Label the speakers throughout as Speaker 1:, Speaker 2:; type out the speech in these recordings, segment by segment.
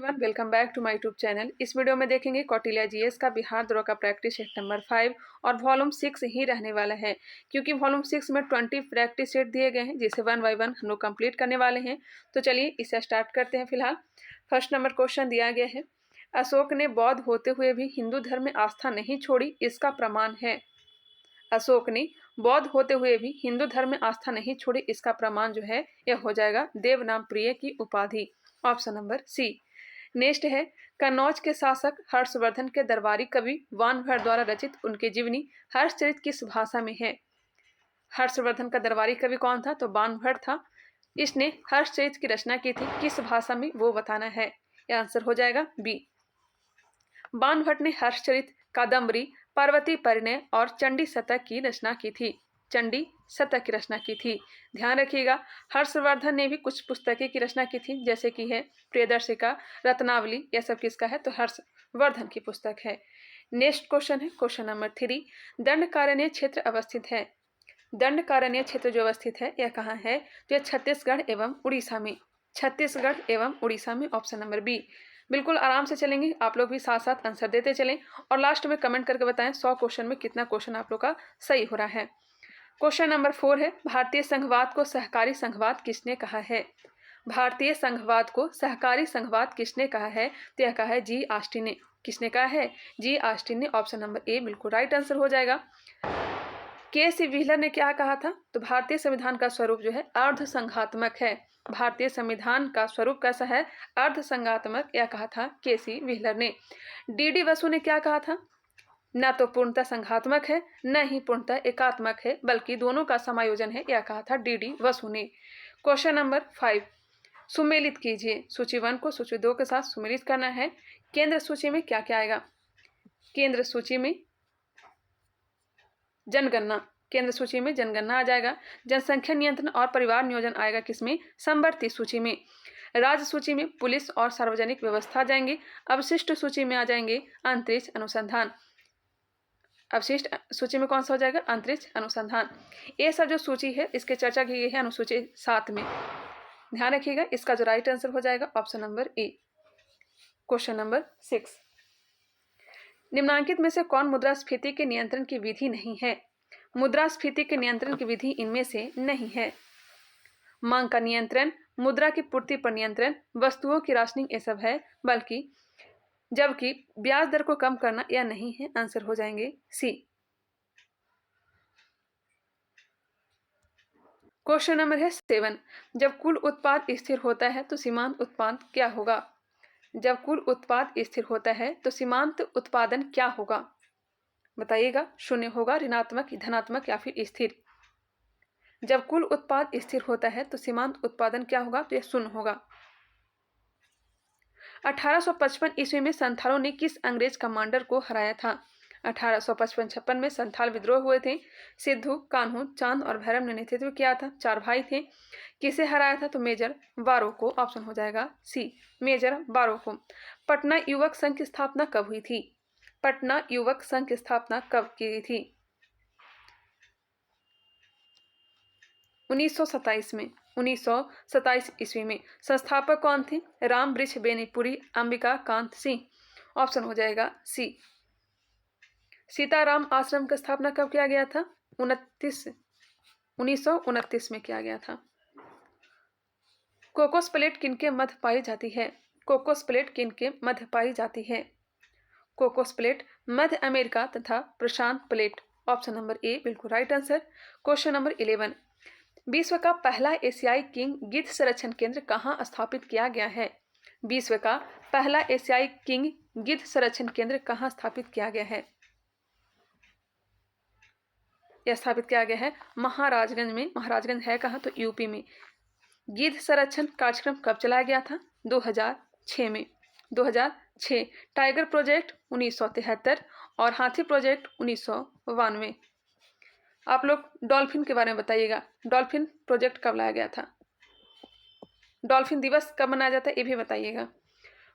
Speaker 1: Welcome back to my YouTube channel. इस video में देखेंगे कौटिल्य जीएस का बिहार दौरा का प्रैक्टिस सेट नंबर 5 और वॉल्यूम 6 ही रहने वाला है, क्योंकि वॉल्यूम 6 में 20 प्रैक्टिस सेट दिए गए हैं जिसे 1 बाय 1 हम लोग कंप्लीट करने वाले हैं। तो चलिए इसे स्टार्ट करते हैं। फिलहाल फर्स्ट नंबर क्वेश्चन दिया गया है, अशोक ने बौद्ध होते हुए भी हिंदू धर्म में आस्था नहीं छोड़ी, इसका प्रमाण है। अशोक ने बौद्ध होते हुए भी हिंदू धर्म में आस्था नहीं छोड़ी, इसका प्रमाण जो है यह हो जाएगा देवनाम प्रिय की उपाधि, ऑप्शन नंबर सी। नेक्स्ट है, कन्नौज के शासक हर्षवर्धन के दरबारी कवि वानभट द्वारा रचित उनकी जीवनी हर्षचरित किस भाषा में है। हर्षवर्धन का दरबारी कवि कौन था, तो वानभट था। इसने हर्षचरित की रचना की थी, किस भाषा में वो बताना है। यह आंसर हो जाएगा बी। वानभट ने हर्षचरित, कादम्बरी, पार्वती परिणय और चंडी शतक की रचना की थी। चंडी शतक की रचना की थी। ध्यान रखिएगा, हर्षवर्धन ने भी कुछ पुस्तकें की रचना की थी, जैसे कि है प्रियदर्शिका, रत्नावली, यह सब किसका है, तो हर्षवर्धन की पुस्तक है। नेक्स्ट क्वेश्चन है क्वेश्चन नंबर 3, दंडकारण्य क्षेत्र अवस्थित है। दंडकारण्य क्षेत्र जो अवस्थित है यह कहाँ है, तो यह छत्तीसगढ़ एवं उड़ीसा में। छत्तीसगढ़ एवं उड़ीसा में, ऑप्शन नंबर बी। बिल्कुल आराम से चलेंगे, आप लोग भी साथ साथ आंसर देते चलें और लास्ट में कमेंट करके बताएं 100 क्वेश्चन में कितना क्वेश्चन आप लोग का सही हो रहा है। क्वेश्चन नंबर 4 है, भारतीय संघवाद को सहकारी संघवाद किसने कहा है। भारतीय संघवाद को सहकारी संघवाद किसने कहा है, तो यह कहा है जी ऑस्टिन ने। किसने कहा है, जी ऑस्टिन ने, ऑप्शन नंबर ए बिल्कुल राइट आंसर हो जाएगा। के सी व्हीलर ने क्या कहा था, तो भारतीय संविधान का स्वरूप जो है अर्ध संघात्मक है। भारतीय संविधान का स्वरूप कैसा है, अर्ध संघात्मक, यह कहा था के सी व्हीलर ने। डी बसु ने क्या कहा था, न तो पूर्णतः संघात्मक है न ही पूर्णतः एकात्मक है, बल्कि दोनों का समायोजन है, यह कहा था डी बसु ने। क्वेश्चन नंबर 5, सुमेलित कीजिए। सूची 1 को सूची 2 के साथ सुमेलित करना है। केंद्र सूची में क्या क्या आएगा, केंद्र सूची में जनगणना, केंद्र सूची में जनगणना आ जाएगा। जनसंख्या नियंत्रण और परिवार नियोजन आएगा किसमें, समवर्ती सूची में। राज्य सूची में पुलिस और सार्वजनिक व्यवस्था आ जाएंगे। अवशिष्ट सूची में आ जाएंगे अंतरिक्ष अनुसंधान। अवशिष्ट सूची में कौन सा हो जाएगा, अंतरिक्ष अनुसंधान। ये सब जो सूची है इसकी चर्चा की गई है अनुसूची 7 में। ध्यान रखिएगा, इसका जो राइट आंसर हो जाएगा ऑप्शन नंबर ए। क्वेश्चन नंबर 6, निम्नांकित में से कौन मुद्रास्फीति के नियंत्रण की विधि नहीं है। मुद्रास्फीति के नियंत्रण की विधि इनमें से नहीं है। मांग का नियंत्रण, मुद्रा की पूर्ति पर नियंत्रण, वस्तुओं की राशनिंग, ये सब है, बल्कि जबकि ब्याज दर को कम करना यह नहीं है। आंसर हो जाएंगे सी। क्वेश्चन नंबर है 7, जब कुल उत्पाद स्थिर होता है तो सीमांत उत्पाद क्या होगा। जब कुल उत्पाद स्थिर होता है तो सीमांत उत्पादन क्या होगा, बताइएगा। शून्य होगा, ऋणात्मक, धनात्मक या फिर स्थिर। जब कुल उत्पाद स्थिर होता है तो सीमांत उत्पादन क्या होगा, तो यह शून्य होगा। 1855 ईस्वी में संथालों ने किस अंग्रेज कमांडर को हराया था। 1855-56 में संथाल विद्रोह हुए थे। सिद्धू, कान्हू, चांद और भैरव ने नेतृत्व किया था। 4 भाई थे। किसे हराया था, तो मेजर बारो को, ऑप्शन हो जाएगा सी, मेजर बारो को। पटना युवक संघ की स्थापना कब हुई थी। पटना युवक संघ की स्थापना कब की थी, 1927 में, 1927 ईस्वी में। संस्थापक कौन थे, राम वृक्ष बेनीपुरी, अंबिका कांत सिंह, ऑप्शन हो जाएगा सी। सीताराम आश्रम की स्थापना कब किया गया था, 1929 में किया गया था। कोकोस प्लेट किनके मध्य पाई जाती है। कोकोस प्लेट किनके मध्य पाई जाती है। कोकोस प्लेट मध्य अमेरिका तथा प्रशांत प्लेट, ऑप्शन नंबर ए बिल्कुल राइट आंसर। क्वेश्चन नंबर 11, विश्व का पहला एशियाई किंग गिद्ध संरक्षण केंद्र कहाँ स्थापित किया गया है। विश्व का पहला एशियाई किंग गिद्ध संरक्षण केंद्र कहाँ स्थापित किया गया है। यह स्थापित किया गया है महाराजगंज में। महाराजगंज है कहाँ, तो यूपी में। गिद्ध संरक्षण कार्यक्रम कब चलाया गया था, 2006 में। 2006। टाइगर प्रोजेक्ट 1973 और हाथी प्रोजेक्ट 1992। आप लोग डॉल्फिन के बारे में बताइएगा, डॉल्फिन प्रोजेक्ट कब लाया गया था, डॉल्फिन दिवस कब मनाया जाता है, ये भी बताइएगा।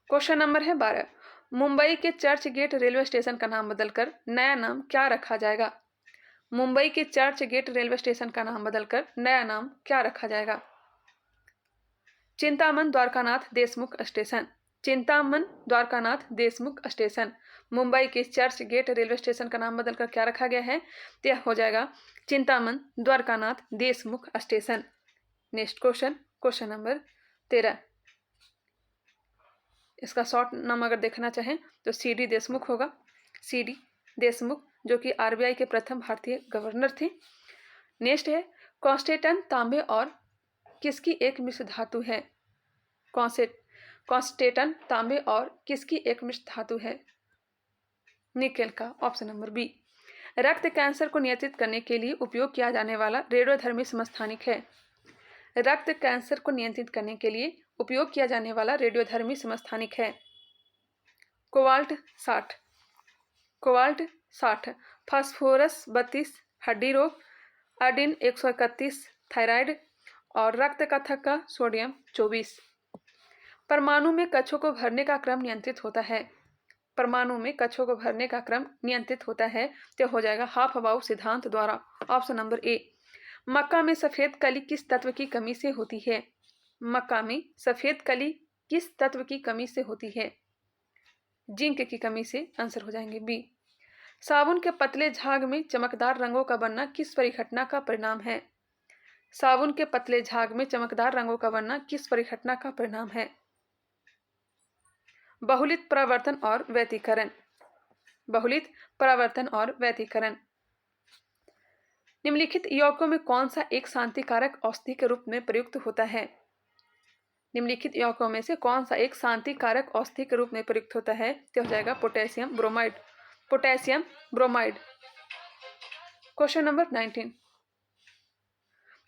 Speaker 1: क्वेश्चन नंबर है 12, मुंबई के चर्च गेट रेलवे स्टेशन का नाम बदलकर नया नाम क्या रखा जाएगा। मुंबई के चर्च गेट रेलवे स्टेशन का नाम बदलकर नया नाम क्या रखा जाएगा। Chintaman Dwarkanath Deshmukh station, Chintaman Dwarkanath Deshmukh station. मुंबई के चर्च गेट रेलवे स्टेशन का नाम बदलकर क्या रखा गया है? तो यह हो जाएगा Chintaman Dwarkanath Deshmukh station. Next question, question number 13। इसका शॉर्ट नाम अगर देखना चाहें तो CD देशमुख होगा। CD देशमुख जो कि RBI के प्रथम भारतीय गवर्नर थे। नेक्स्ट है कॉन्स्टेंटन तांबे और किसकी एक मिश्र धातु है? कॉन्स्टेंटन तांबे और किसकी एक मिश्र धातु है? निकेल का, ऑप्शन नंबर बी। रक्त कैंसर को नियंत्रित करने के लिए उपयोग किया जाने वाला रेडियोधर्मी समस्थानिक है। रक्त कैंसर को नियंत्रित करने के लिए उपयोग किया जाने वाला रेडियोधर्मी समस्थानिक है कोबाल्ट 60। कोबाल्ट 60, फास्फोरस 32 हड्डी रोग, आयोडीन 131 थायराइड और रक्त का थक्का सोडियम 24। परमाणु में कक्षों को भरने का क्रम नियंत्रित होता है। परमाणु में कक्षों को भरने का क्रम नियंत्रित होता है तो हो जाएगा हाफ अबाउ सिद्धांत द्वारा, ऑप्शन नंबर ए। मक्का में सफेद कली किस तत्व की कमी से होती है? मक्का में सफेद कली किस तत्व की कमी से होती है? जिंक की कमी से, आंसर हो जाएंगे बी। साबुन के पतले झाग में चमकदार रंगों का बनना किस परिघटना का परिणाम है? साबुन के पतले झाग में चमकदार रंगों का बनना किस परिघटना का परिणाम है? बहुलित परावर्तन और व्यतिकरण। बहुलित परावर्तन और व्यतिकरण। निम्नलिखित यौगिकों में कौन सा एक शांतिकारक औषधि के रूप में प्रयुक्त होता है? निम्नलिखित यौगिकों में से कौन सा एक शांतिकारक औषधि के रूप में प्रयुक्त होता है? तो हो जाएगा potassium bromide. Potassium bromide. Question number 19।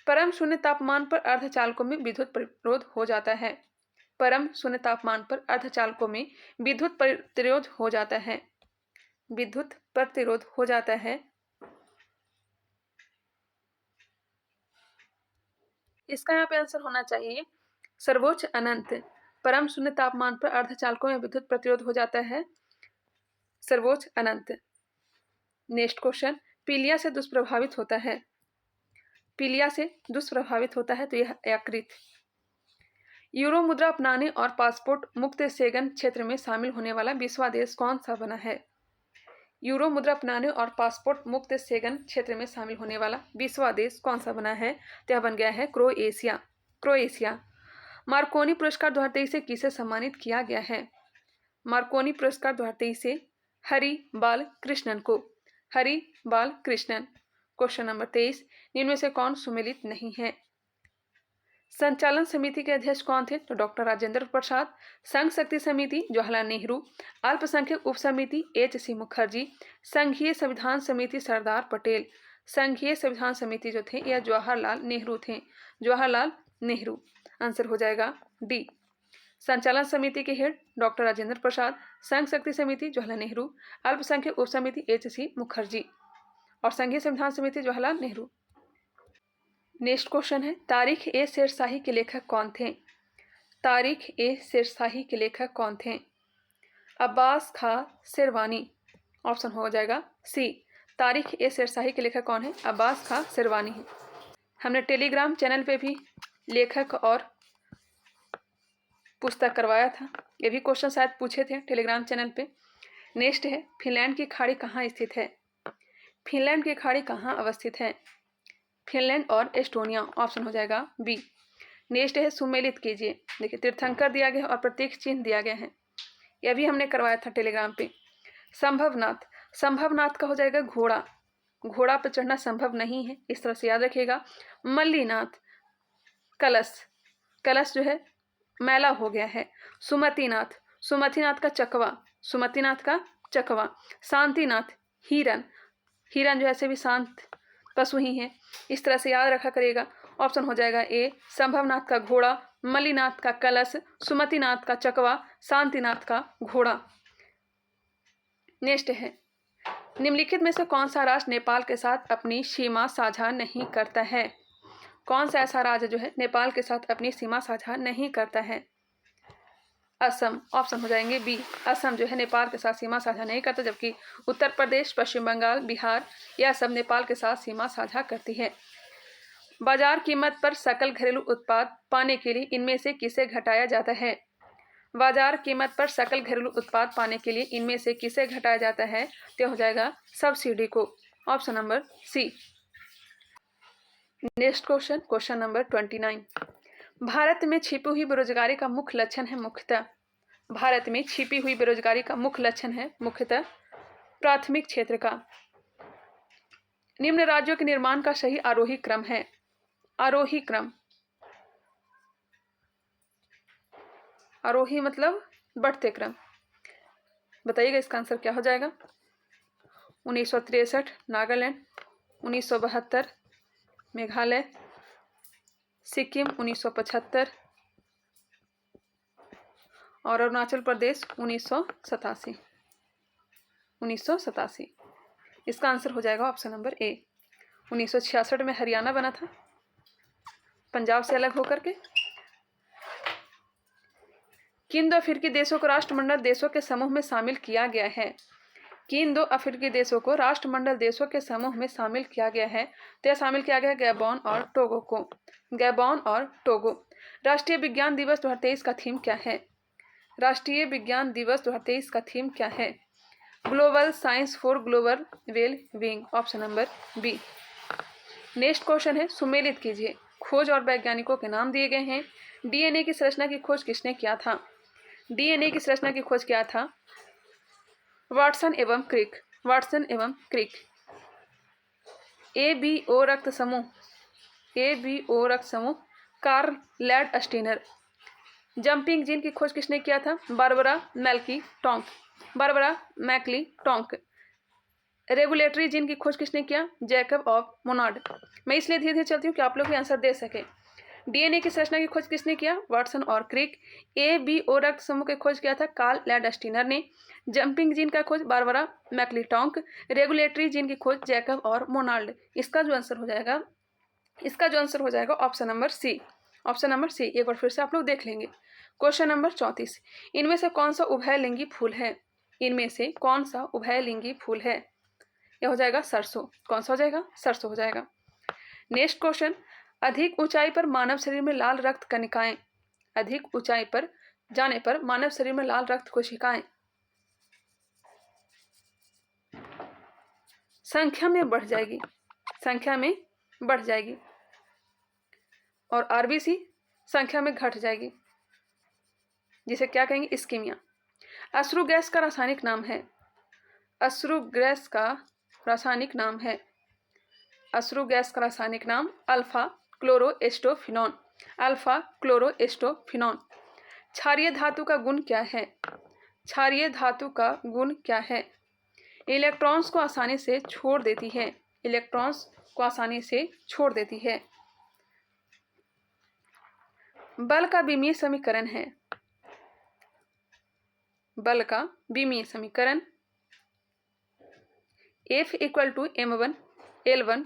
Speaker 1: परम शून्य तापमान पर अर्धचालकों में विद्युत प्रतिरोध हो जाता है। परम शून्य तापमान पर अर्धचालकों में विद्युत प्रतिरोध हो जाता है। विद्युत प्रतिरोध हो जाता है। इसका यहाँ पे आंसर होना चाहिए सर्वोच्च अनंत। परम शून्य तापमान पर अर्धचालकों में विद्युत प्रतिरोध हो जाता है सर्वोच्च अनंत। नेक्स्ट क्वेश्चन, पीलिया से दुष्प्रभावित होता है। पीलिया से दुष्प्रभावित होता है तो यह यकृत। यूरो मुद्रा अपनाने और पासपोर्ट मुक्त सेगन क्षेत्र में शामिल होने वाला 20वां देश कौन सा बना है? यूरो मुद्रा अपनाने और पासपोर्ट मुक्त सेगन क्षेत्र में शामिल होने वाला 20वां देश कौन सा बना है? तो यह बन गया है क्रोएशिया। क्रोएशिया। मार्कोनी पुरस्कार 2023 से किसे सम्मानित किया गया है? मार्कोनी पुरस्कार 2023 से हरि बाल कृष्णन को। हरि बाल कृष्णन। Question number 23। निम्न में से कौन सुमेलित नहीं है? संचालन समिति के अध्यक्ष कौन थे? तो डॉक्टर राजेंद्र प्रसाद। संघ शक्ति समिति जवाहरलाल नेहरू। अल्पसंख्यक उप समिति HC मुखर्जी। संघीय संविधान समिति सरदार पटेल। संघीय संविधान समिति जो थे यह जवाहरलाल नेहरू थे। जवाहरलाल नेहरू। आंसर हो जाएगा डी। संचालन समिति के हेड डॉक्टर राजेंद्र प्रसाद। संघ शक्ति समिति जवाहरलाल नेहरू। अल्पसंख्यक उप समिति HC मुखर्जी और संघीय संविधान समिति जवाहरलाल नेहरू। नेक्स्ट क्वेश्चन है तारीख ए शेरशाही के लेखक कौन थे? तारीख ए शेरशाही के लेखक कौन थे? अब्बास खां शेरवानी। ऑप्शन हो जाएगा सी। तारीख ए शेरशाही के लेखक कौन है? अब्बास खां शेरवानी है। हमने टेलीग्राम चैनल पे भी लेखक और पुस्तक करवाया था, ये भी क्वेश्चन शायद पूछे थे टेलीग्राम चैनल पे। नेक्स्ट है फिनलैंड की खाड़ी कहाँ स्थित है? फिनलैंड की खाड़ी कहाँ अवस्थित है? फिनलैंड और एस्टोनिया। ऑप्शन हो जाएगा बी। नेक्स्ट है सुमेलित कीजिए। देखिए तीर्थंकर दिया गया और प्रतीक चिन्ह दिया गया है, यह भी हमने करवाया था टेलीग्राम पे। संभवनाथ। संभवनाथ का हो जाएगा घोड़ा। घोड़ा पर चढ़ना संभव नहीं है, इस तरह से याद रखिएगा। मल्लीनाथ। कलश। कलश जो है मैला हो गया है। सुमतिनाथ। सुमतिनाथ का चकवा। सुमतिनाथ का चकवा। शांतिनाथ। हिरन। हिरन जो ऐसे भी शांत पशु ही है, इस तरह से याद रखा करिएगा। ऑप्शन हो जाएगा ए। संभवनाथ का घोड़ा, मल्लीनाथ का कलश, सुमतिनाथ का चकवा, शांतिनाथ का घोड़ा। नेक्स्ट है निम्नलिखित में से कौन सा राज्य नेपाल के साथ अपनी सीमा साझा नहीं करता है? कौन सा ऐसा राज्य जो है नेपाल के साथ अपनी सीमा साझा नहीं करता है? असम। ऑप्शन हो जाएंगे बी। असम जो है नेपाल के साथ सीमा साझा नहीं करता, जबकि उत्तर प्रदेश, पश्चिम बंगाल, बिहार यह सब नेपाल के साथ सीमा साझा करती है। बाजार कीमत पर सकल घरेलू उत्पाद पाने के लिए इनमें से किसे घटाया जाता है? बाजार कीमत पर सकल घरेलू उत्पाद पाने के लिए इनमें से किसे घटाया जाता है? तो हो जाएगा सब्सिडी को। Option number C. Next question, question number 29। Bharat में छिपी हुई बेरोजगारी का मुख्य लक्षण है मुख्यतः। भारत में छिपी हुई बेरोजगारी का मुख्य लक्षण है मुख्यतः प्राथमिक क्षेत्र का। निम्न राज्यों के निर्माण का सही आरोही क्रम है। आरोही क्रम, आरोही मतलब बढ़ते क्रम। बताइएगा इसका आंसर क्या हो जाएगा। 1963 नागालैंड, 1972 मेघालय, सिक्किम 1975 और अरुणाचल प्रदेश 1987। 1987 इसका आंसर हो जाएगा ऑप्शन नंबर ए। 1966 में हरियाणा बना था पंजाब से अलग होकर के। किन दो अफ्रीकी देशों को राष्ट्रमंडल देशों के समूह में शामिल किया गया है? किन दो अफ्रीकी देशों को राष्ट्रमंडल देशों के समूह में शामिल किया गया है? तो यह शामिल किया गया गैबोन और टोगो को। गैबोन और टोगो। राष्ट्रीय विज्ञान दिवस 2023 का थीम क्या है? राष्ट्रीय विज्ञान दिवस 2023 का थीम क्या है? Global science for global well being. Option number B. Next question है, सुमेलित कीजिए। खोज और वैज्ञानिकों के नाम दिए गए हैं। डीएनए की संरचना की खोज किसने किया था? डीएनए की संरचना की खोज किया था वाटसन एवं क्रिक। वाटसन एवं क्रिक। एबीओ रक्त समूह, एबीओ रक्त समूह कार्ल लैंडस्टीनर। जंपिंग जीन की खोज किसने किया था? Barbara McClintock. Barbara McClintock. Regulatory gene की खोज किसने किया? Jacob of Monod. मैं इसलिए धीरे धीरे चलती हूँ कि आप लोग भी आंसर दे सके। डीएनए की संरचना की खोज किसने किया? वाटसन और क्रिक। एबीओ रक्त समूह की खोज किया था कार्ल लैंडस्टीनर ने। जंपिंग जीन का खोज Barbara McClintock. Regulatory gene की खोज जैकब और मोनाल्ड। इसका जो आंसर हो जाएगा option number C. Option number C. एक बार फिर से आप लोग देख लेंगे। Question number 34। इनमें से कौन सा उभयलिंगी फूल है? इनमें से कौन सा उभयलिंगी फूल है? यह हो जाएगा सरसों। कौन सा हो जाएगा? सरसों हो जाएगा। नेक्स्ट क्वेश्चन, अधिक ऊंचाई पर मानव शरीर में लाल रक्त कणिकाएं। अधिक ऊंचाई पर जाने पर मानव शरीर में लाल रक्त कोशिकाएं संख्या में बढ़ जाएगी। संख्या में बढ़ जाएगी और आरबीसी संख्या में घट जाएगी, जिसे क्या कहेंगे? इस्कीमिया। अश्रु गैस का रासायनिक नाम है। अश्रु गैस का रासायनिक नाम है। अश्रु गैस का रासायनिक नाम अल्फा क्लोरोएस्टोफिनॉन। अल्फा क्लोरोएस्टोफिनॉन। क्षारीय धातु का गुण क्या है? क्षारीय धातु का गुण क्या है? इलेक्ट्रॉन्स को आसानी से छोड़ देती है। इलेक्ट्रॉन्स को आसानी से छोड़ देती है। बल का विमीय समीकरण है। बल का विमीय समीकरण F equal to m1 L1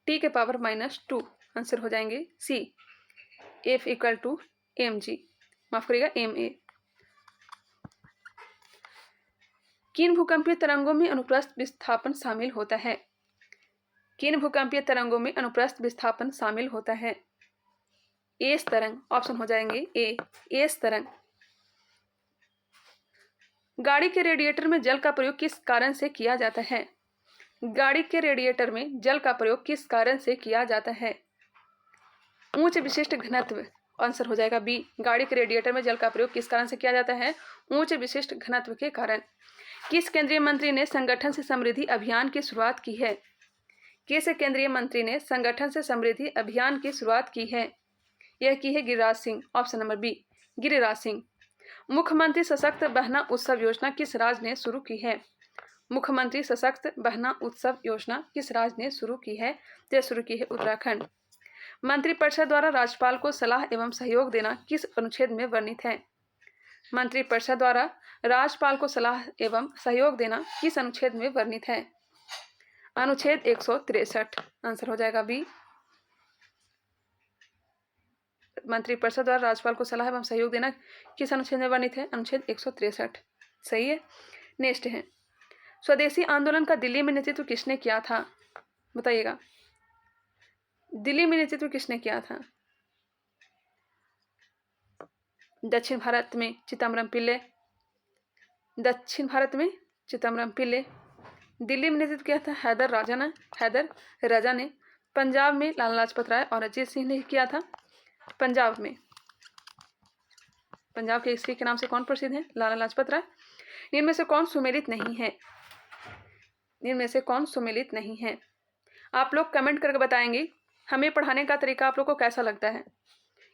Speaker 1: T के पावर -2। आंसर हो जाएंगे C. F equal to mg, माफ करिएगा ma। किन भूकंपीय तरंगों में अनुप्रस्थ विस्थापन शामिल होता है? किन भूकंपीय तरंगों में अनुप्रस्थ विस्थापन शामिल होता है? एस तरंग। ऑप्शन हो जाएंगे ए, एस तरंग। गाड़ी के रेडिएटर में जल का प्रयोग किस कारण से किया जाता है? गाड़ी के रेडिएटर में जल का प्रयोग किस कारण से किया जाता है? उच्च विशिष्ट घनत्व। आंसर हो जाएगा बी। गाड़ी के रेडिएटर में जल का प्रयोग किस कारण से किया जाता है? उच्च विशिष्ट घनत्व के कारण। किस केंद्रीय मंत्री ने संगठन से समृद्धि अभियान की शुरुआत की है? किस केंद्रीय मंत्री ने संगठन से समृद्धि अभियान की शुरुआत की है? यह की है Giriraj Singh. Option number B, Giriraj Singh. मुख्यमंत्री सशक्त बहना उत्सव योजना किस राज्य ने शुरू की है? मुख्यमंत्री सशक्त बहना उत्सव योजना किस राज्य ने शुरू की है? यह शुरू की है उत्तराखंड। मंत्रिपरिषद द्वारा राज्यपाल को सलाह एवं सहयोग देना किस अनुच्छेद में वर्णित है? मंत्रिपरिषद द्वारा राज्यपाल को सलाह एवं सहयोग देना किस अनुच्छेद में वर्णित है? अनुच्छेद 163। आंसर हो जाएगा बी। मंत्रिपरिषद द्वारा राज्यपाल को सलाह एवं सहयोग देना किस अनुच्छेद में वर्णित है? अनुच्छेद 163। सही है। नेक्स्ट है, स्वदेशी आंदोलन का दिल्ली में नेतृत्व किसने किया था? बताइएगा, दिल्ली में नेतृत्व किसने किया था? दक्षिण भारत में चिदम्बरम पिल्ले, दक्षिण भारत में चिदम्बरम पिल्ले। दिल्ली में नेतृत्व किया था हैदर राजा ने। पंजाब में लाला लाजपत राय और अजीत सिंह ने किया था। पंजाब में, पंजाब के केसरी के नाम से कौन प्रसिद्ध है? लाला लाजपत राय। इनमें से कौन सुमेलित नहीं है? इनमें से कौन सुमेलित नहीं है? आप लोग कमेंट करके बताएंगे हमें पढ़ाने का तरीका आप लोग को कैसा लगता है।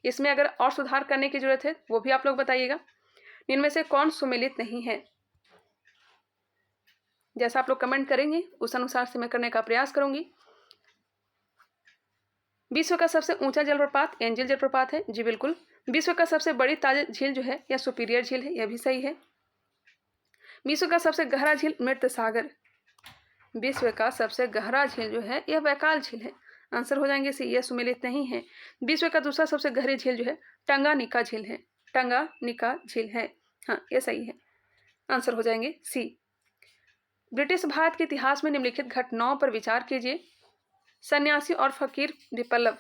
Speaker 1: इसमें अगर और सुधार करने की जरूरत है वो भी आप लोग बताइएगा। इनमें से कौन सुमेलित नहीं है? जैसा आप लोग कमेंट करेंगे उस अनुसार से मैं करने का प्रयास करूंगी। विश्व का सबसे ऊंचा जलप्रपात एंजल जलप्रपात है। जी बिल्कुल। विश्व का सबसे बड़ी ताजा झील जो है यह सुपीरियर झील है, यह भी सही है। विश्व का सबसे गहरा झील मृत सागर। विश्व का सबसे गहरा झील जो है यह बैकाल झील है। आंसर हो जाएंगे सी, यह सुमेलित नहीं है। विश्व का दूसरा सबसे गहरी झील जो है टंगानिका झील है। टंगानिका झील है, हाँ यह सही है। आंसर हो जाएंगे सी। ब्रिटिश भारत के इतिहास में निम्नलिखित घटनाओं पर विचार कीजिए। सन्यासी और फकीर विप्लव।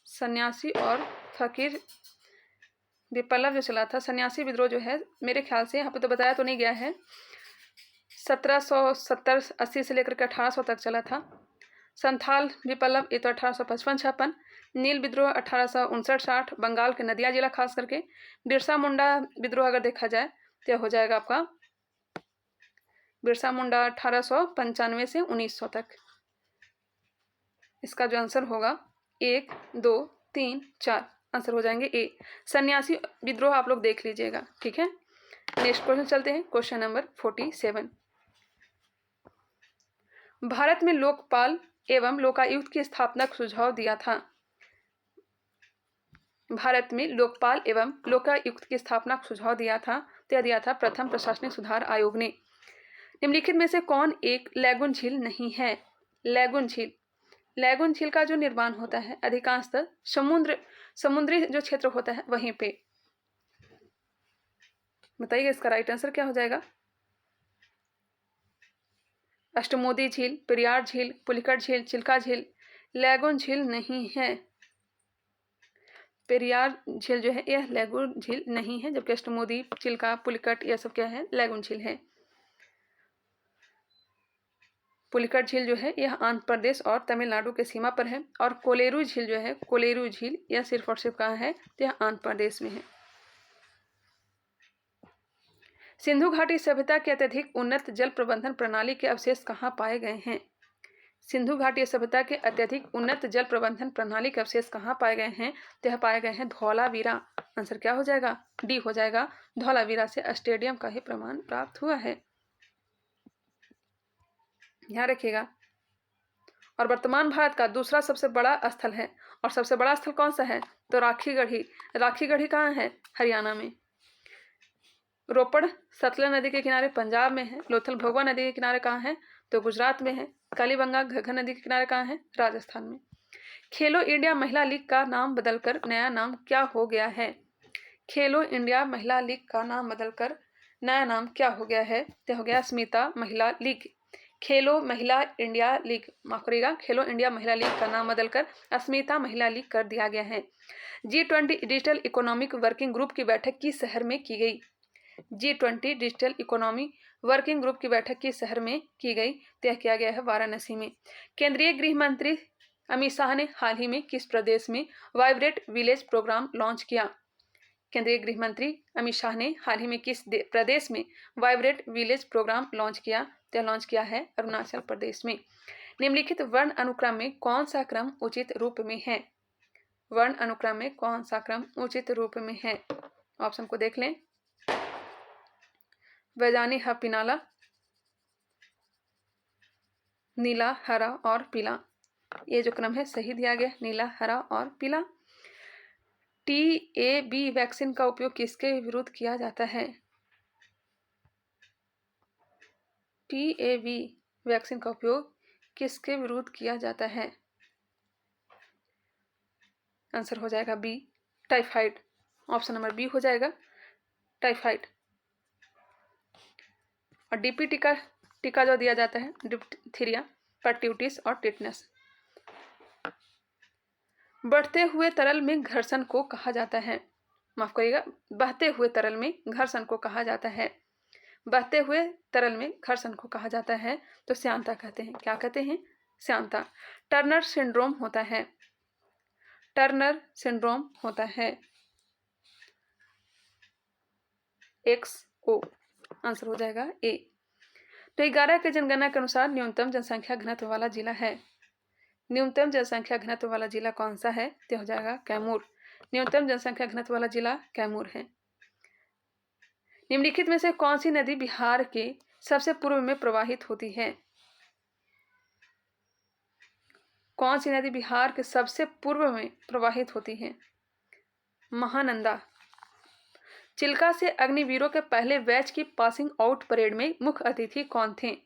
Speaker 1: सन्यासी और फकीर विप्लव जो चला था, सन्यासी विद्रोह जो है, मेरे ख्याल से यहाँ पे तो बताया तो नहीं गया है, 1770-80 से लेकर के 1800 तक चला था। संथाल विप्लव ये तो 1855-56। नील विद्रोह 1859-60, बंगाल के नदिया जिला खास करके। बिरसा मुंडा विद्रोह अगर देखा जाए तो हो जाएगा आपका बिरसा मुंडा 1895 से 1900 तक। इसका जो आंसर होगा 1, 2, 3, 4 आंसर हो जाएंगे ए। सन्यासी विद्रोह आप लोग देख लीजिएगा, ठीक है। नेक्स्ट क्वेश्चन चलते हैं, क्वेश्चन नंबर 47। भारत में लोकपाल एवं लोकायुक्त की स्थापना का सुझाव दिया था। भारत में लोकपाल एवं लोकायुक्त की स्थापना का सुझाव दिया था, तो दिया था प्रथम प्रशासनिक सुधार आयोग ने। निम्नलिखित में से कौन एक लैगून झील नहीं है? लैगून झील, लैगून झील का जो निर्माण होता है अधिकांशतः समुद्री जो क्षेत्र होता है वहीं पे। बताइए इसका राइट आंसर क्या हो जाएगा? अष्टमोदी झील, पेरियार झील, पुलिकट झील, चिल्का झील। लैगून झील नहीं है। पेरियार झील जो है यह लैगून झील नहीं है, जबकि अष्टमोदी, चिल्का, पुलिकट यह सब क्या है? लैगून झील है। पुलिकट झील जो है यह आंध्र प्रदेश और तमिलनाडु के सीमा पर है। और कोलेरू झील जो है, कोलेरू झील यह सिर्फ और सिर्फ कहाँ है? तो यह आंध्र प्रदेश में है। सिंधु घाटी सभ्यता के अत्यधिक उन्नत जल प्रबंधन प्रणाली के अवशेष कहाँ पाए गए हैं? सिंधु घाटी सभ्यता के अत्यधिक उन्नत जल प्रबंधन प्रणाली के अवशेष कहाँ पाए गए हैं? तो यह पाए गए हैं धौलावीरा। आंसर क्या हो जाएगा? डी हो जाएगा। धौलावीरा से स्टेडियम का ही प्रमाण प्राप्त हुआ है, ध्यान रखिएगा। और वर्तमान भारत का दूसरा सबसे बड़ा स्थल है। और सबसे बड़ा स्थल कौन सा है? तो राखीगढ़ी। राखीगढ़ी कहाँ है? हरियाणा में। रोपड़ सतलज नदी के किनारे पंजाब में है। लोथल भगवा नदी के किनारे कहाँ है? तो गुजरात में है। कालीबंगा घग्गर नदी के किनारे कहाँ है? राजस्थान में। खेलो इंडिया महिला लीग का नाम बदलकर नया नाम क्या हो गया है? खेलो इंडिया महिला लीग का नाम बदलकर नया नाम क्या हो गया है? तो हो गया अस्मिता महिला लीग। खेलो महिला इंडिया लीग, माफ करिएगा, खेलो इंडिया महिला लीग का नाम बदलकर अस्मिता महिला लीग कर दिया गया है। G20 digital economic working group की बैठक किस शहर में की गई? G20 digital economy working group की बैठक किस शहर में की गई? तय किया गया है वाराणसी में। केंद्रीय गृह मंत्री अमित शाह ने हाल ही में किस प्रदेश में वाइब्रेट विलेज प्रोग्राम लॉन्च किया? केंद्रीय गृह मंत्री अमित शाह ने हाल ही में किस प्रदेश में वाइब्रेट विलेज प्रोग्राम लॉन्च किया? तो लॉन्च किया है अरुणाचल प्रदेश में। निम्नलिखित वर्ण अनुक्रम में कौन सा क्रम उचित रूप में है? वर्ण अनुक्रम में कौन सा क्रम उचित रूप में है? ऑप्शन को देख लें। वैजानी ह पिनाला, नीला, हरा और पीला, ये जो क्रम है सही दिया गया, नीला, हरा और पीला। TAB वैक्सीन का उपयोग किसके विरुद्ध किया जाता है? TAB वैक्सीन का उपयोग किसके विरुद्ध किया जाता है? आंसर हो जाएगा B, typhoid. Option number B हो जाएगा, टाइफाइड। और DP टीका जो दिया जाता है डिप्थीरिया, परट्यूटिस और टिटनस। बढ़ते हुए तरल में घर्षण को कहा जाता है, माफ करिएगा, बहते हुए तरल में घर्षण को कहा जाता है। बहते हुए तरल में घर्षण को कहा जाता है तो श्यानता कहते हैं। क्या कहते हैं? श्यानता। टर्नर सिंड्रोम होता है। टर्नर सिंड्रोम होता है। XO आंसर हो जाएगा ए। तो 11 के जनगणना के अनुसार न्यूनतम जनसंख्या घनत्व वाला जिला है। न्यूनतम जनसंख्या घनत्व वाला जिला कौन सा है? तो हो जाएगा कैमूर। न्यूनतम जनसंख्या घनत्व वाला जिला कैमूर है। निम्नलिखित में से कौन सी नदी बिहार के सबसे पूर्व में प्रवाहित होती है? कौन सी नदी बिहार के सबसे पूर्व में प्रवाहित होती है? महानंदा। चिल्का से अग्निवीरों के पहले बैच की पासिंग आउट परेड में मुख्य अतिथि कौन थे?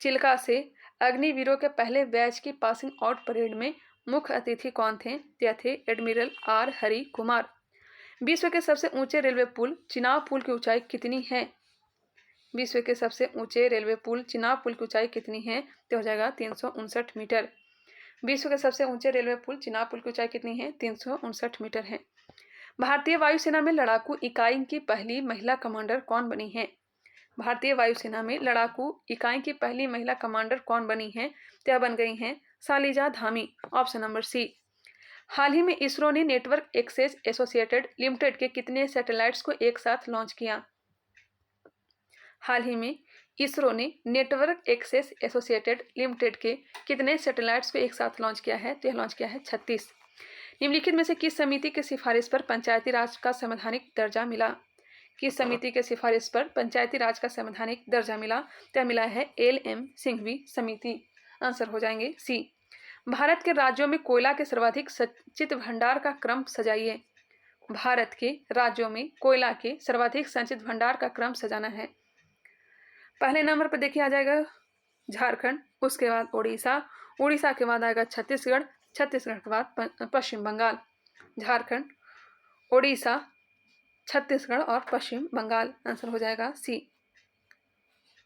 Speaker 1: चिल्का से अग्निवीरों के पहले बैच की पासिंग आउट परेड में मुख्य अतिथि कौन थे? यह थे एडमिरल आर हरि कुमार। विश्व के सबसे ऊंचे रेलवे पुल चिनाब पुल की ऊंचाई कितनी है? विश्व के सबसे ऊंचे रेलवे पुल चिनाब पुल की ऊंचाई कितनी है? तो हो जाएगा 359 मीटर। विश्व के सबसे ऊंचे रेलवे पुल चिनाब पुल की ऊंचाई कितनी है? 359 मीटर है। भारतीय वायुसेना में लड़ाकू इकाई की पहली महिला कमांडर कौन बनी है? भारतीय वायुसेना में लड़ाकू इकाई की पहली महिला कमांडर कौन बनी है? तो बन गई हैं Shaliza Dhami. Option number C. हाल ही में इसरो ने नेटवर्क एक्सेस एसोसिएटेड लिमिटेड के कितने सैटेलाइट्स को एक साथ लॉन्च किया? हाल ही में इसरो ने नेटवर्क एक्सेस एसोसिएटेड लिमिटेड के कितने सैटेलाइट्स को एक साथ लॉन्च किया है? तो यह लॉन्च किया है 36। निम्नलिखित में से किस समिति की सिफारिश पर पंचायती राज का संवैधानिक दर्जा मिला? किस समिति के सिफारिश पर पंचायती राज का संवैधानिक दर्जा मिला? तो मिला है LM सिंघवी समिति। आंसर हो जाएंगे सी। भारत के राज्यों में कोयला के सर्वाधिक संचित भंडार का क्रम सजाइए। भारत के राज्यों में कोयला के सर्वाधिक संचित भंडार का क्रम सजाना है। पहले नंबर पर देखिए आ जाएगा झारखंड, उसके बाद उड़ीसा, उड़ीसा के बाद आएगा छत्तीसगढ़, छत्तीसगढ़ के बाद पश्चिम बंगाल। झारखंड, उड़ीसा, छत्तीसगढ़ और पश्चिम बंगाल। आंसर हो जाएगा सी।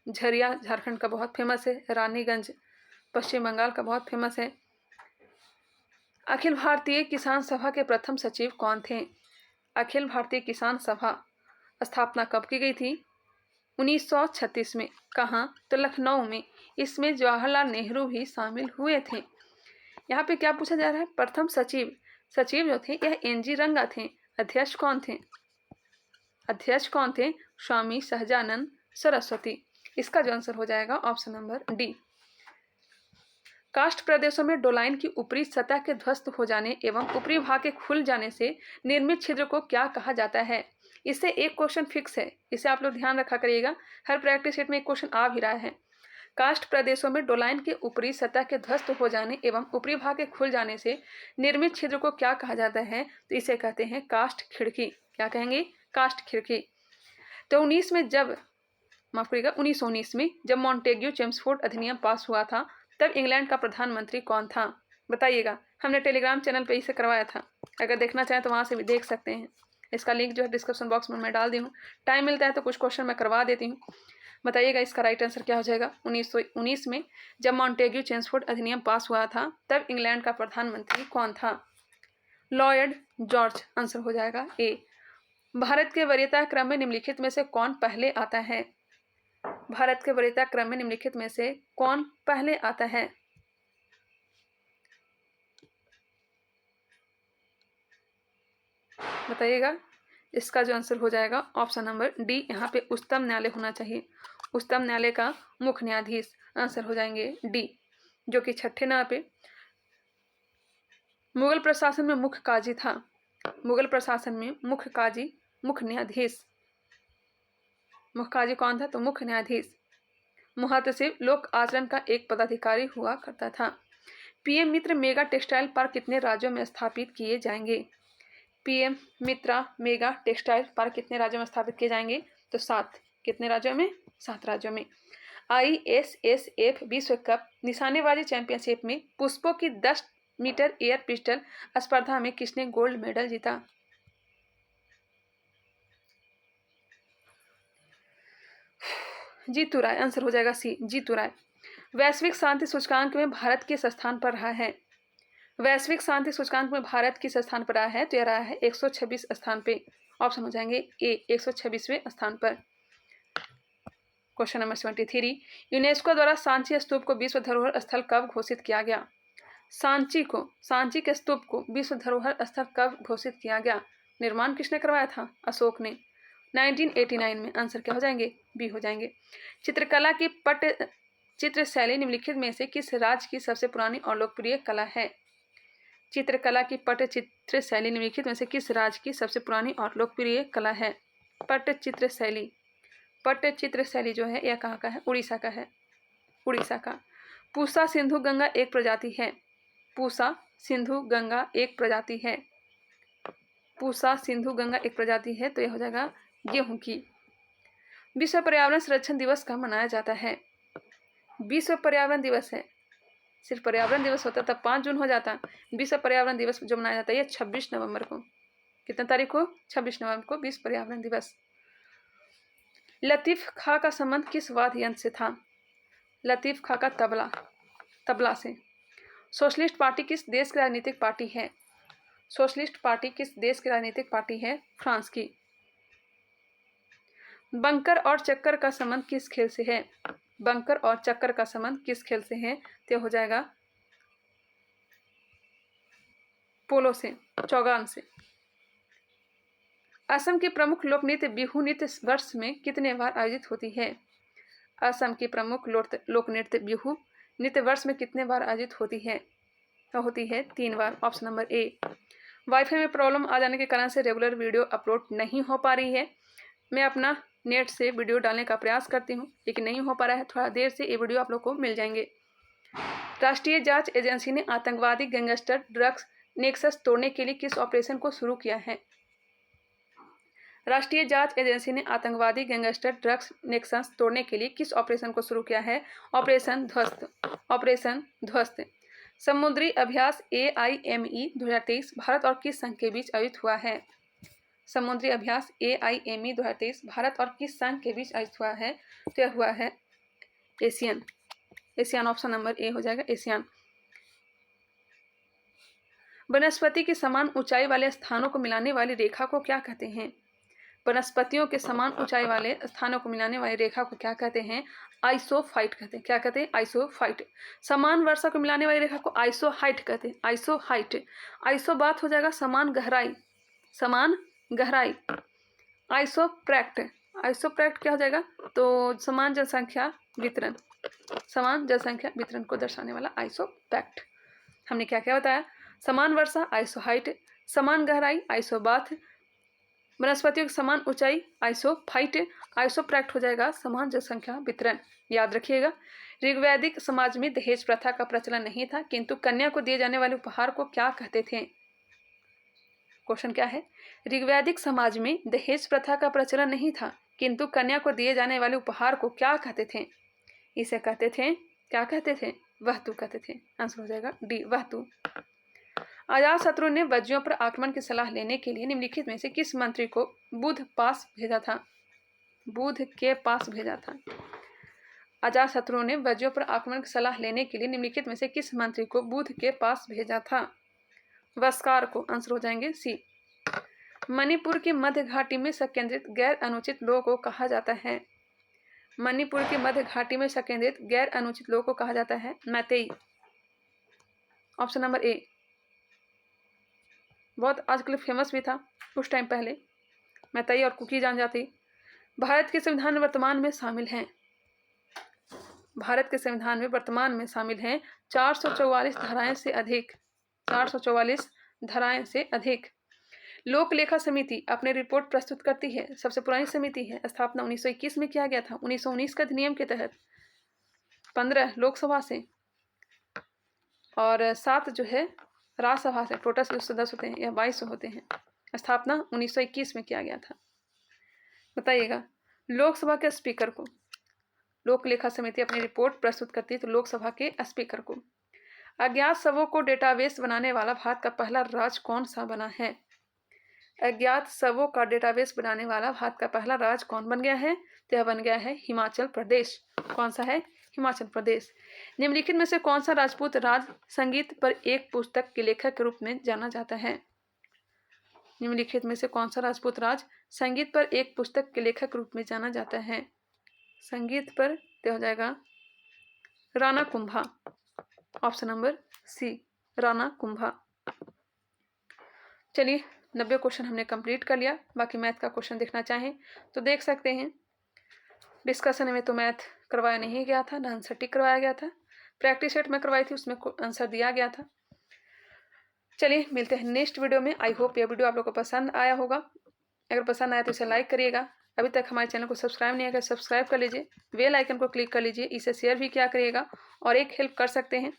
Speaker 1: झरिया झारखंड का बहुत फेमस है। रानीगंज पश्चिम बंगाल का बहुत फेमस है। अखिल भारतीय किसान सभा के प्रथम सचिव कौन थे? अखिल भारतीय किसान सभा स्थापना कब की गई थी? 1936 में। कहाँ? तो लखनऊ में। इसमें जवाहरलाल नेहरू भी शामिल हुए थे। यहाँ पे क्या पूछा जा रहा है? प्रथम सचिव। सचिव जो थे यह NG रंगा थे। अध्यक्ष कौन थे? अध्यक्ष कौन थे? स्वामी सहजानंद सरस्वती। इसका जो आंसर हो जाएगा ऑप्शन नंबर डी। कास्ट प्रदेशों में डोलाइन की ऊपरी सतह के ध्वस्त हो जाने एवं ऊपरी भाग के खुल जाने से निर्मित छिद्र को क्या कहा जाता है? इससे एक क्वेश्चन फिक्स है, इसे आप लोग ध्यान रखा करिएगा। हर प्रैक्टिस सेट में एक क्वेश्चन आ भी रहा है। कास्ट प्रदेशों में डोलाइन के ऊपरी सतह के ध्वस्त हो जाने एवं ऊपरी भाग के खुल जाने से निर्मित छिद्र को क्या कहा जाता है? तो इसे कहते हैं कास्ट खिड़की। क्या कहेंगे? कास्ट खिड़की। तो 1919 में जब मॉन्टेग्यू चेम्सफोर्ड अधिनियम पास हुआ था तब इंग्लैंड का प्रधानमंत्री कौन था? बताइएगा। हमने टेलीग्राम चैनल पे इसे करवाया था, अगर देखना चाहें तो वहाँ से भी देख सकते हैं। इसका लिंक जो है डिस्क्रिप्शन बॉक्स में मैं डाल दी हूँ। टाइम मिलता है तो कुछ क्वेश्चन मैं करवा देती हूँ। बताइएगा इसका राइट आंसर क्या हो जाएगा। 1919 में जब मॉन्टेग्यू चेम्सफोर्ड अधिनियम पास हुआ था तब इंग्लैंड का प्रधानमंत्री कौन था? Lloyd George. आंसर हो जाएगा ए। भारत के वरीयता क्रम में निम्नलिखित में से कौन पहले आता है? भारत के वरीयता क्रम में निम्नलिखित में से कौन पहले आता है? बताइएगा। इसका जो आंसर हो जाएगा ऑप्शन नंबर डी। यहाँ पे उच्चतम न्यायालय होना चाहिए, उच्चतम न्यायालय का मुख्य न्यायाधीश। आंसर हो जाएंगे डी, जो कि 6ठे नंबर पे मुगल प्रशासन में मुख्य काजी था। मुगल प्रशासन में मुख्य काजी, मुख्य न्यायाधीश। मुख्य काजी कौन था? तो मुख्य न्यायाधीश। मुहतसिब लोक आचरण का एक पदाधिकारी हुआ करता था। PM मित्र मेगा टेक्सटाइल पार्क कितने राज्यों में स्थापित किए जाएंगे? PM मित्रा मेगा टेक्सटाइल पार्क कितने राज्यों में स्थापित किए जाएंगे? तो 7। कितने राज्यों में? 7 राज्यों में। ISSF विश्व कप निशानेबाजी चैंपियनशिप में पुष्पों की 10 मीटर एयर पिस्टल स्पर्धा में किसने गोल्ड मेडल जीता? जीतू राय। आंसर हो जाएगा सी, जीतू राय। वैश्विक शांति सूचकांक में भारत किस स्थान पर रहा है? वैश्विक शांति सूचकांक में भारत किस स्थान पर आया है? तो यह रहा है 126 स्थान पे। ऑप्शन हो जाएंगे ए 126वें स्थान पर। क्वेश्चन नंबर 73, यूनेस्को द्वारा सांची स्तूप को विश्व धरोहर स्थल कब घोषित किया गया? सांची के स्तूप को विश्व धरोहर स्थल कब घोषित किया गया? निर्माण किसने करवाया था? अशोक ने 1989 में। आंसर क्या हो जाएंगे? बी हो जाएंगे। चित्रकला की चित्र शैली निम्नलिखित में से किस राज्य की सबसे पुरानी और लोकप्रिय कला है? चित्रकला की पटचित्र शैली निम्नलिखित में से किस राज्य की सबसे पुरानी और लोकप्रिय कला है? पटचित्र शैली जो है यह कहाँ का है? उड़ीसा का है, उड़ीसा का। पूसा सिंधु गंगा एक प्रजाति है। पूसा सिंधु गंगा एक प्रजाति है। पूसा सिंधु गंगा एक प्रजाति है, तो यह हो जाएगा गेहूं की। विश्व पर्यावरण संरक्षण दिवस कब मनाया जाता है? विश्व पर्यावरण दिवस है, सिर्फ पर्यावरण दिवस होता तब 5 जून हो जाता। विश्व पर्यावरण दिवस जो मनाया जाता है ये 26 नवंबर को। कितने तारीख को? 26 नवंबर को विश्व पर्यावरण दिवस। लतीफ खां का संबंध किस वाद्य यंत्र से था? लतीफ खां का तबला से। सोशलिस्ट पार्टी किस देश की राजनीतिक पार्टी है? सोशलिस्ट पार्टी किस देश की राजनीतिक पार्टी है? फ्रांस की। बंकर और चक्कर का संबंध किस खेल से है? बंकर और चक्कर का संबंध किस खेल से है? तो हो जाएगा पोलो से, चौगान से। असम की प्रमुख लोक नृत्य बिहू नृत्य वर्ष में कितने बार आयोजित होती है? असम की प्रमुख लोक नृत्य बिहू नृत्य वर्ष में कितने बार आयोजित होती है? तो होती है 3 बार। Option number A. वाईफाई में प्रॉब्लम आ जाने के कारण से रेगुलर वीडियो अपलोड नहीं हो पा रही है। मैं अपना नेट से वीडियो डालने का प्रयास करती हूँ लेकिन नहीं हो पा रहा है। थोड़ा देर से ये वीडियो आप लोग को मिल जाएंगे। राष्ट्रीय जांच एजेंसी ने आतंकवादी गैंगस्टर ड्रग्स नेक्सस तोड़ने के लिए किस ऑपरेशन को शुरू किया है? राष्ट्रीय जांच एजेंसी ने आतंकवादी गैंगस्टर ड्रग्स नेक्सस तोड़ने के लिए किस ऑपरेशन को शुरू किया है? ऑपरेशन ध्वस्त। ऑपरेशन ध्वस्त। समुद्री अभ्यास AIME 2023 भारत और किस संघ के बीच आयोजित हुआ है? समुद्री अभ्यास AIME 2023 भारत और किस संघ के बीच आयोजित हुआ है? तो यह हुआ है एशियान। ऑप्शन नंबर ए हो जाएगा एशियान। वनस्पति की समान ऊंचाई वाले स्थानों को मिलाने वाली रेखा को क्या कहते हैं? वनस्पतियों के समान ऊंचाई वाले स्थानों को मिलाने वाली रेखा को क्या कहते हैं? आइसोफाइट कहते हैं। क्या कहते हैं? आइसोफाइट। समान वर्षा को मिलाने वाली रेखा को आइसोहाइट कहते हैं। आइसोहाइट। आइसो बात हो जाएगा समान गहराई, समान गहराई। आइसोप्रैक्ट। आइसोप्रैक्ट क्या हो जाएगा? तो समान जनसंख्या वितरण, समान जनसंख्या वितरण को दर्शाने वाला आइसोप्रैक्ट। हमने क्या क्या बताया? समान वर्षा आइसोहाइट, समान गहराई आइसोबाथ, वनस्पतियों की समान ऊंचाई आइसोफाइट, आइसोप्रैक्ट हो जाएगा समान जनसंख्या वितरण। याद रखिएगा। ऋग्वैदिक समाज में दहेज प्रथा का प्रचलन नहीं था किंतु कन्या को दिए जाने वाले उपहार को क्या कहते थे? क्वेश्चन क्या है? ऋग्वैदिक समाज में दहेज प्रथा का प्रचलन नहीं था किंतु कन्या को दिए जाने वाले उपहार को क्या कहते थे? इसे कहते थे, क्या कहते थे? वस्तु कहते थे। आंसर हो जाएगा डी, वस्तु। अजातशत्रु ने वज्जियों पर आक्रमण की सलाह लेने के लिए निम्नलिखित में से किस मंत्री को बुध पास भेजा था? बुध के पास भेजा था। अजातशत्रु ने वज्जियों पर आक्रमण की सलाह लेने के लिए निम्नलिखित में से किस मंत्री को बुध के पास भेजा था? वस्कार को। आंसर हो जाएंगे सी। मणिपुर की मध्य घाटी में संकेंद्रित गैर अनुचित लोगों को कहा जाता है? मणिपुर की मध्य घाटी में संकेंद्रित गैर अनुचित लोगों को कहा जाता है मैतेई। ऑप्शन नंबर ए। बहुत आजकल फेमस भी था कुछ टाइम पहले, मैतेई और कुकी जनजाति। भारत के संविधान में वर्तमान में शामिल हैं, भारत के संविधान में वर्तमान में शामिल हैं 444 धाराएं से अधिक, 444 धाराएं से अधिक। लोक लेखा समिति अपनी रिपोर्ट प्रस्तुत करती है। सबसे पुरानी समिति है। स्थापना 1921 में किया गया था। 1919 का अधिनियम के तहत 15 लोकसभा से और 7 जो है राज्यसभा से। टोटल जो सदस्य होते हैं यह 22 होते हैं। स्थापना 1921 में किया गया था। बताइएगा, लोकसभा के स्पीकर को लोक लेखा समिति अपनी रिपोर्ट प्रस्तुत करती है तो लोकसभा के स्पीकर को। अज्ञात शवों को डेटाबेस बनाने वाला भारत का पहला राज्य कौन सा बना है? अज्ञात शवों का डेटाबेस बनाने वाला भारत का पहला राज्य कौन बन गया है? तो यह बन गया है हिमाचल प्रदेश। कौन सा है? हिमाचल प्रदेश। निम्नलिखित में से कौन सा राजपूत राज संगीत पर एक पुस्तक के लेखक के रूप में जाना जाता है? निम्नलिखित में से कौन सा राजपूत राज संगीत पर एक पुस्तक के लेखक के रूप में जाना जाता है? संगीत पर हो जाएगा Rana Kumbha. Option number C, Rana Kumbha. चलिए 90 क्वेश्चन हमने कंप्लीट कर लिया। बाकी मैथ का क्वेश्चन देखना चाहें तो देख सकते हैं। डिस्कशन में तो मैथ करवाया नहीं गया था, ना आंसर टिक करवाया गया था। प्रैक्टिस सेट में करवाई थी, उसमें आंसर दिया गया था। चलिए मिलते हैं नेक्स्ट वीडियो में। आई होप यह वीडियो आप लोगों को पसंद आया होगा। अगर पसंद आया तो इसे लाइक करिएगा। अभी तक हमारे चैनल को सब्सक्राइब नहीं किया, सब्सक्राइब कर लीजिए। बेल आइकन को क्लिक कर लीजिए, इसे शेयर भी किया करिएगा। और एक हेल्प कर सकते हैं,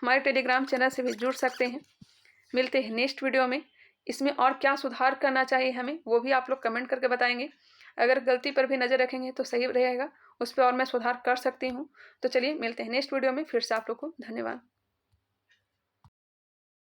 Speaker 1: हमारे टेलीग्राम चैनल से भी जुड़ सकते हैं। मिलते हैं नेक्स्ट वीडियो में। इसमें और क्या सुधार करना चाहिए हमें, वो भी आप लोग कमेंट करके बताएंगे। अगर गलती पर भी नज़र रखेंगे तो सही रहेगा, उस पर और मैं सुधार कर सकती हूँ। तो चलिए मिलते हैं नेक्स्ट वीडियो में। फिर से आप लोग को धन्यवाद।